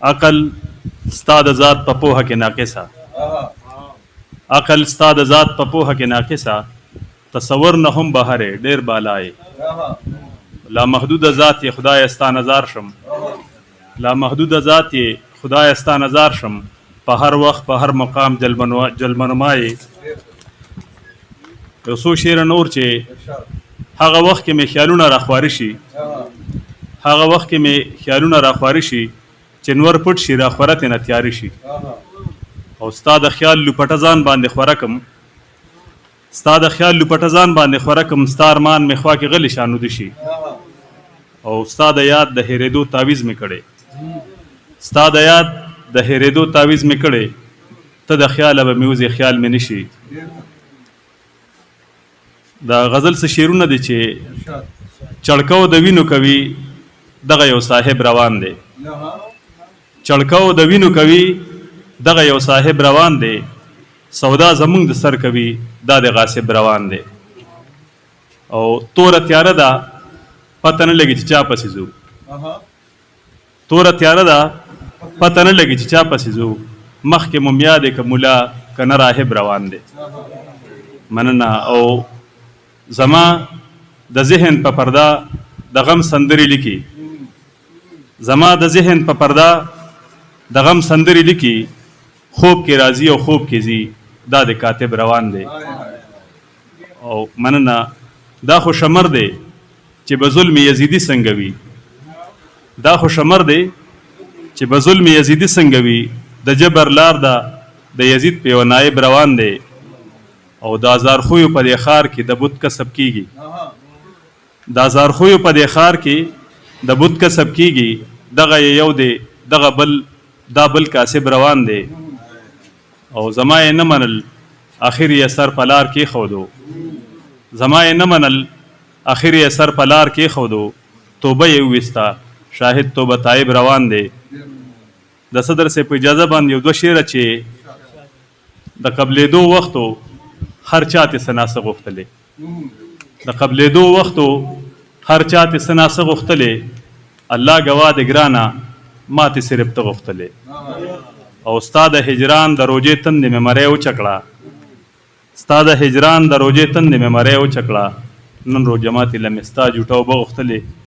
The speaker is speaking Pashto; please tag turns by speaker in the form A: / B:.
A: عقل ستا د ذات په پوهه کې ناقصه، عقل ستا د ذات په پوهه کې ناقصه، تصور نه هم بهر ډیر بالای، لا محدود ذات یې خدای ستا نظر شم، لا محدود ذات یې خدای ستا نظر شم، په هر وخت په هر مقام جلمنمای. یو څو شعر نور چې هغه وخت کې مې خیالونه راخواري شي، هغه وخت کې مې خیالونه راخواري شي چې نور پټ شي راخوره ترېنه تیارې شي، او ستا د خیال لوپټه ځان باندې خوره کړم، ستا د خیال لوپټه ځان باندې خوره کړم، ستا ارمان مې خوا کې غلی شانوده شي، او ستا د یاد د هېرېدو تعویض مې کړی، ستا د یاد د هېرېدو تعویض مې کړی، ته د خیاله به مې وځې خیال مې نشي. د غزل څه شعرونه دي چې چړکو د وینو کوي دغه یو صاحب روان دی، چړکو د وینو کوي دغه یو صاحب روان دی، سودا زمونږ د سر کوي دا د غاصب روان دی. او توره تیاره ده پته نه لګي چې چا پسې ځو، توره تیاره ده پته نه لګي چې چا پسې ځو، مخکې مو میا دی که ملا که نه راهب روان دی. مننه. او زما د ذهن په پرده د غم سندرې لیکي، زما د ذهن په پرده د غم سندرې لیکي، خوب کې راځي او خوب کې ځي دا د کاتب روان دی. او مننه. دا خو شمر دی چې به ظلم یزیدي څنګه وي، دا خو شمر دی چې به ظلم یزیدي څنګه وي، د جبر لار ده د یزید په یو نایب روان دی. او د ازارخویو په دې ښار کې د بت کسب کیږي، د ازارخویو په دې ښار کې د بت کسب کیږي، دغه یو دی دغه بل دا بل کاسب روان دی. او زما یې نه منل اخر یې سر په لار کېښودو، زما یې نه منل اخر یې سر په لار کېښودو، توبه یې وویسته شاهد توبه طایب روان دی. د صدر صاحب په اجازه باندې یو دوه شعره چې د قبلېدو وختو هر چا ته څه ناسه غوښتلې، د قبلېدو وختو هر چا ته څه ناسه غوښتلې، الله ګواه دی ګرانه ما ته صرف ته غوښتلې. او ستا د هجران د روجې تندې مې مرۍ وچکړه، ستا د هجران د روجې تندې مې مرۍ وچکړه، نن روجه ماتې له مې ستا جوټه اوبه غوښتلې.